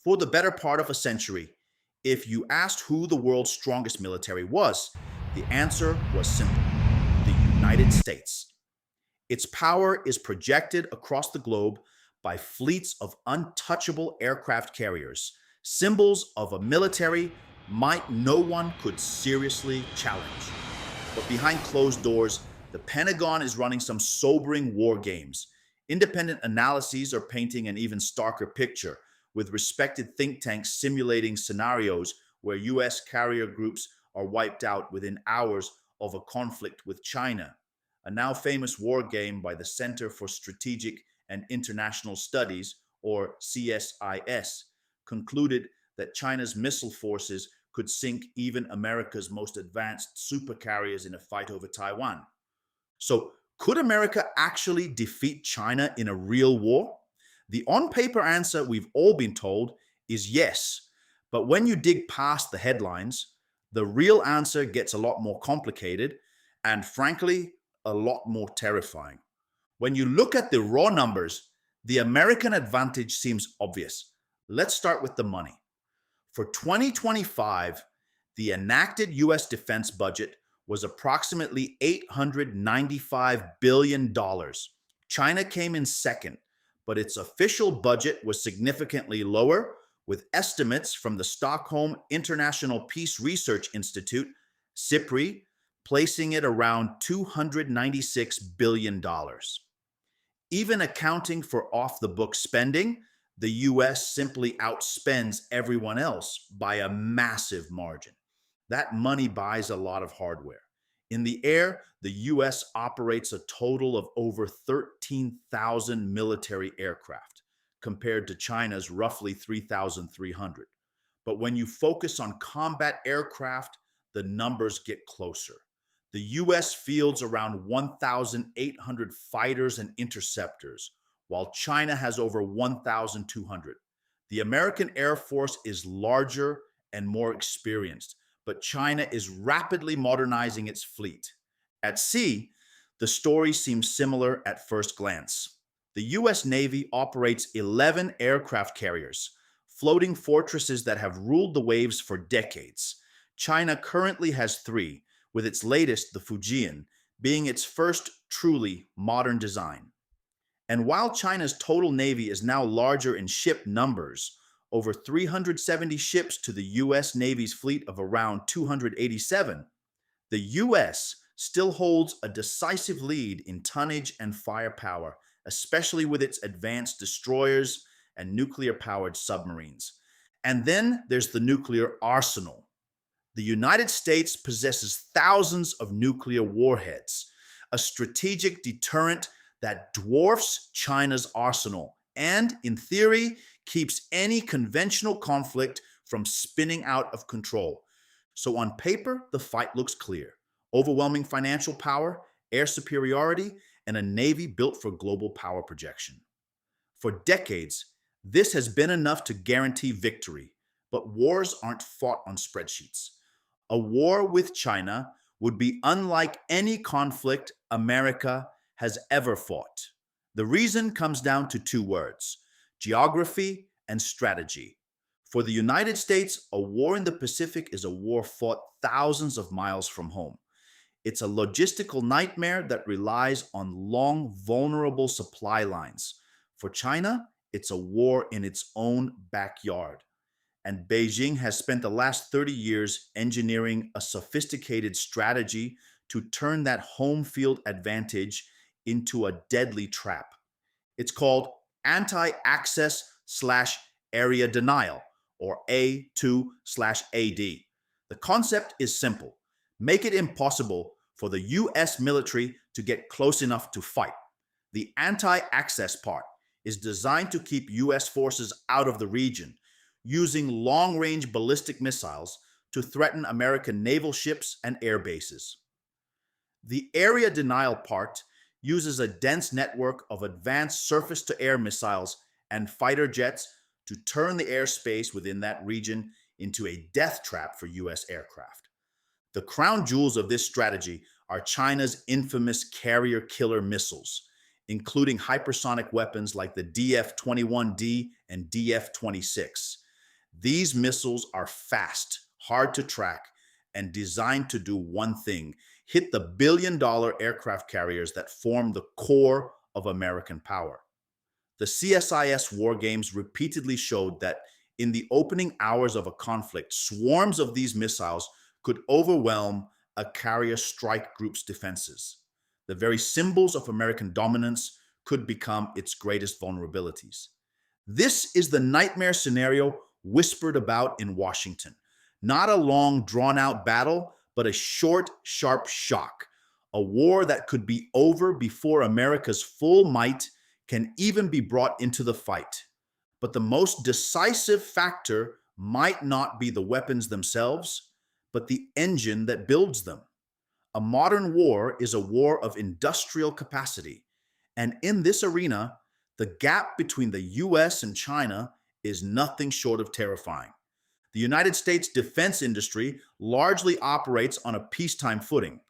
For the better part of a century, if you asked who the world's strongest military was, the answer was simple: the United States. Its power is projected across the globe by fleets of untouchable aircraft carriers, symbols of a military might no one could seriously challenge. But behind closed doors, the Pentagon is running some sobering war games. Independent analyses are painting an even starker picture, with respected think tanks simulating scenarios where US carrier groups are wiped out within hours of a conflict with China. A now famous war game by the Center for Strategic and International Studies, or CSIS, concluded that China's missile forces could sink even America's most advanced supercarriers in a fight over Taiwan. So, could America actually defeat China in a real war? The on paper answer we've all been told is yes. But when you dig past the headlines, the real answer gets a lot more complicated and, frankly, a lot more terrifying. When you look at the raw numbers, the American advantage seems obvious. Let's start with the money. For 2025, the enacted US defense budget was approximately $895 billion. China came in second, but its official budget was significantly lower, with estimates from the Stockholm International Peace Research Institute, SIPRI, placing it around $296 billion. Even accounting for off the book spending, the US simply outspends everyone else by a massive margin. That money buys a lot of hardware. In the air, the US operates a total of over 13,000 military aircraft, compared to China's roughly 3,300. But when you focus on combat aircraft, the numbers get closer. The US fields around 1,800 fighters and interceptors, while China has over 1,200. The American Air Force is larger and more experienced, but China is rapidly modernizing its fleet. At sea, the story seems similar at first glance. The US Navy operates 11 aircraft carriers, floating fortresses that have ruled the waves for decades. China currently has three, with its latest, the Fujian, being its first truly modern design. And while China's total navy is now larger in ship numbers, over 370 ships to the US Navy's fleet of around 287, the US still holds a decisive lead in tonnage and firepower, especially with its advanced destroyers and nuclear-powered submarines. And then there's the nuclear arsenal. The United States possesses thousands of nuclear warheads, a strategic deterrent that dwarfs China's arsenal and, in theory, keeps any conventional conflict from spinning out of control. So, on paper, the fight looks clear: overwhelming financial power, air superiority, and a navy built for global power projection. For decades, this has been enough to guarantee victory, but wars aren't fought on spreadsheets. A war with China would be unlike any conflict America has ever fought. The reason comes down to two words: geography and strategy. For the United States, a war in the Pacific is a war fought thousands of miles from home. It's a logistical nightmare that relies on long, vulnerable supply lines. For China, it's a war in its own backyard. And Beijing has spent the last 30 years engineering a sophisticated strategy to turn that home field advantage into a deadly trap. It's called anti-access slash area denial, or A2/AD. The concept is simple: make it impossible for the US military to get close enough to fight. The anti-access part is designed to keep US forces out of the region, using long-range ballistic missiles to threaten American naval ships and air bases. The area denial part uses a dense network of advanced surface-to-air missiles and fighter jets to turn the airspace within that region into a death trap for US aircraft. The crown jewels of this strategy are China's infamous carrier killer missiles, including hypersonic weapons like the DF-21D and DF-26. These missiles are fast, hard to track, and designed to do one thing: hit the billion-dollar aircraft carriers that form the core of American power. The CSIS war games repeatedly showed that in the opening hours of a conflict, swarms of these missiles could overwhelm a carrier strike group's defenses. The very symbols of American dominance could become its greatest vulnerabilities. This is the nightmare scenario whispered about in Washington. Not a long, drawn out battle, but a short, sharp shock. A war that could be over before America's full might can even be brought into the fight. But the most decisive factor might not be the weapons themselves, but the engine that builds them. A modern war is a war of industrial capacity. And in this arena, the gap between the US and China is nothing short of terrifying. The United States defense industry largely operates on a peacetime footing.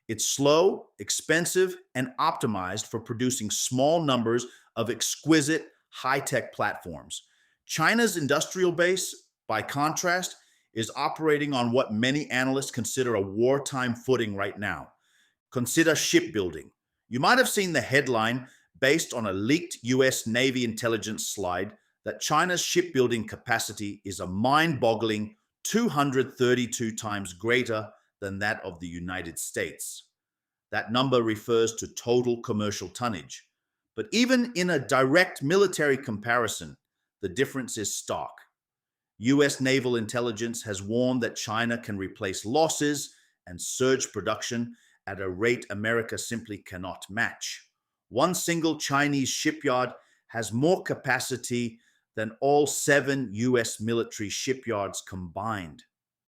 It's slow, expensive, and optimized for producing small numbers of exquisite, high-tech platforms. China's industrial base, by contrast, is operating on what many analysts consider a wartime footing right now. Consider shipbuilding. You might have seen the headline based on a leaked US Navy intelligence slide that China's shipbuilding capacity is a mind-boggling 232 times greater than that of the United States. That number refers to total commercial tonnage. But even in a direct military comparison, the difference is stark. US naval intelligence has warned that China can replace losses and surge production at a rate America simply cannot match. One single Chinese shipyard has more capacity than all 7 US military shipyards combined.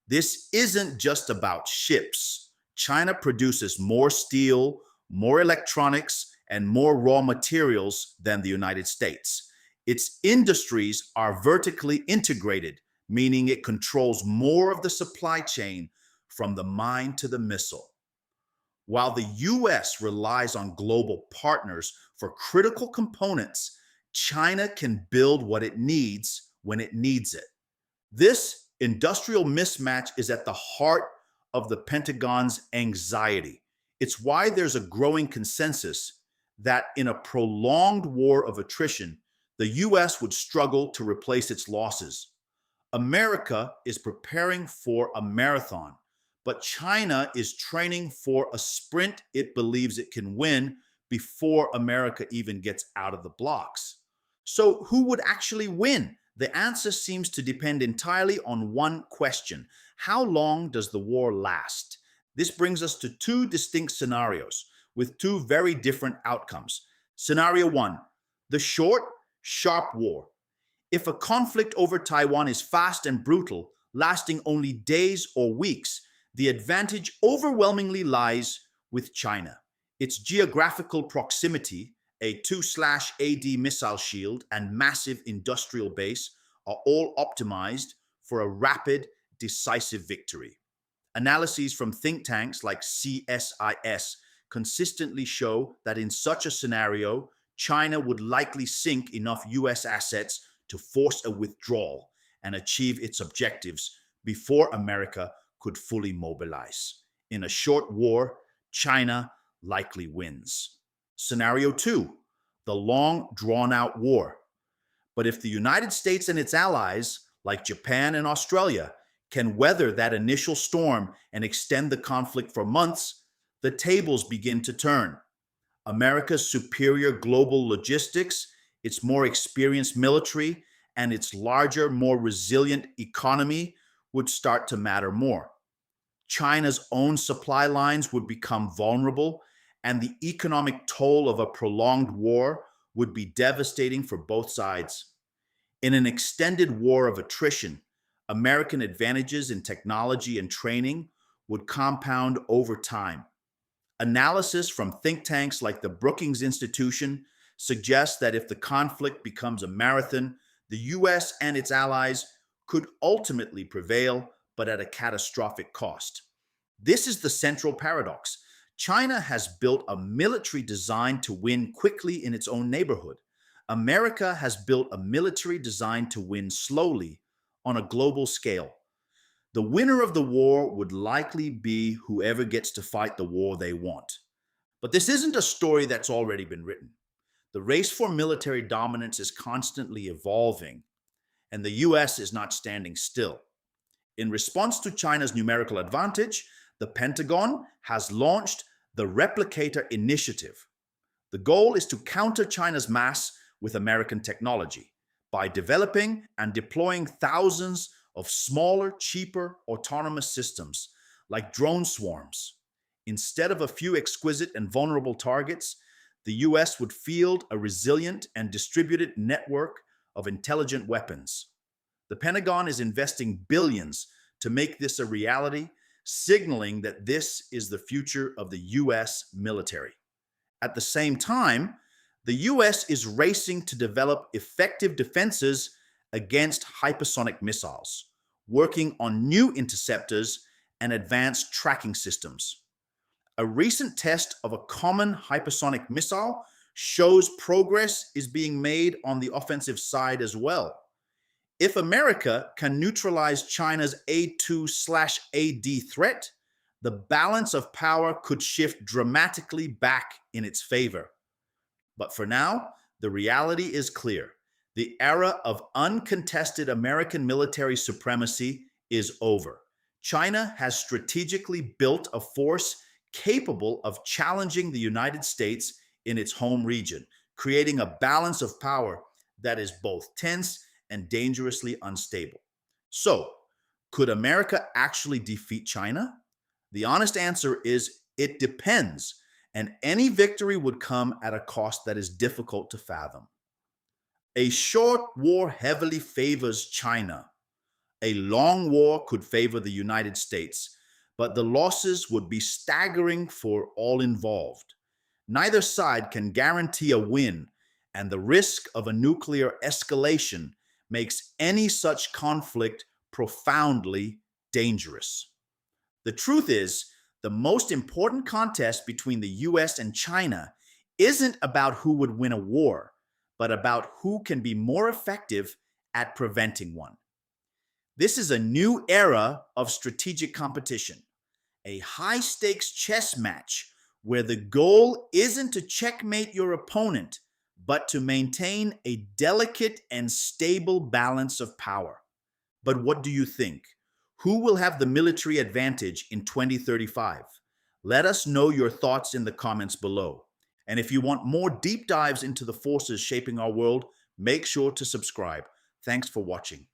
This isn't just about ships. China produces more steel, more electronics, and more raw materials than the United States. Its industries are vertically integrated, meaning it controls more of the supply chain from the mine to the missile. While the US relies on global partners for critical components, China can build what it needs when it needs it. This industrial mismatch is at the heart of the Pentagon's anxiety. It's why there's a growing consensus that in a prolonged war of attrition, the US would struggle to replace its losses. America is preparing for a marathon, but China is training for a sprint it believes it can win before America even gets out of the blocks. So, who would actually win? The answer seems to depend entirely on one question: how long does the war last? This brings us to two distinct scenarios with two very different outcomes. Scenario one: the short, sharp war. If a conflict over Taiwan is fast and brutal, lasting only days or weeks, the advantage overwhelmingly lies with China. Its geographical proximity, a 2/AD missile shield, and massive industrial base are all optimized for a rapid, decisive victory. Analyses from think tanks like CSIS consistently show that in such a scenario, China would likely sink enough US assets to force a withdrawal and achieve its objectives before America could fully mobilize. In a short war, China likely wins. Scenario two: the long, drawn-out war. But if the United States and its allies, like Japan and Australia, can weather that initial storm and extend the conflict for months, the tables begin to turn. America's superior global logistics, its more experienced military, and its larger, more resilient economy would start to matter more. China's own supply lines would become vulnerable, and the economic toll of a prolonged war would be devastating for both sides. In an extended war of attrition, American advantages in technology and training would compound over time. Analysis from think tanks like the Brookings Institution suggests that if the conflict becomes a marathon, the US and its allies could ultimately prevail, but at a catastrophic cost. This is the central paradox. China has built a military designed to win quickly in its own neighborhood. America has built a military designed to win slowly, on a global scale. The winner of the war would likely be whoever gets to fight the war they want. But this isn't a story that's already been written. The race for military dominance is constantly evolving, and the US is not standing still. In response to China's numerical advantage, the Pentagon has launched the Replicator Initiative. The goal is to counter China's mass with American technology by developing and deploying thousands of smaller, cheaper, autonomous systems like drone swarms. Instead of a few exquisite and vulnerable targets, the US would field a resilient and distributed network of intelligent weapons. The Pentagon is investing billions to make this a reality, signaling that this is the future of the US military. At the same time, the US is racing to develop effective defenses against hypersonic missiles, working on new interceptors and advanced tracking systems. A recent test of a common hypersonic missile shows progress is being made on the offensive side as well. If America can neutralize China's A2/AD threat, the balance of power could shift dramatically back in its favor. But for now, the reality is clear. The era of uncontested American military supremacy is over. China has strategically built a force capable of challenging the United States in its home region, creating a balance of power that is both tense and dangerously unstable. So, could America actually defeat China? The honest answer is it depends, and any victory would come at a cost that is difficult to fathom. A short war heavily favors China. A long war could favor the United States, but the losses would be staggering for all involved. Neither side can guarantee a win, and the risk of a nuclear escalation makes any such conflict profoundly dangerous. The truth is, the most important contest between the US and China isn't about who would win a war, but about who can be more effective at preventing one. This is a new era of strategic competition, a high-stakes chess match where the goal isn't to checkmate your opponent, but to maintain a delicate and stable balance of power. But what do you think? Who will have the military advantage in 2035? Let us know your thoughts in the comments below. And if you want more deep dives into the forces shaping our world, make sure to subscribe. Thanks for watching.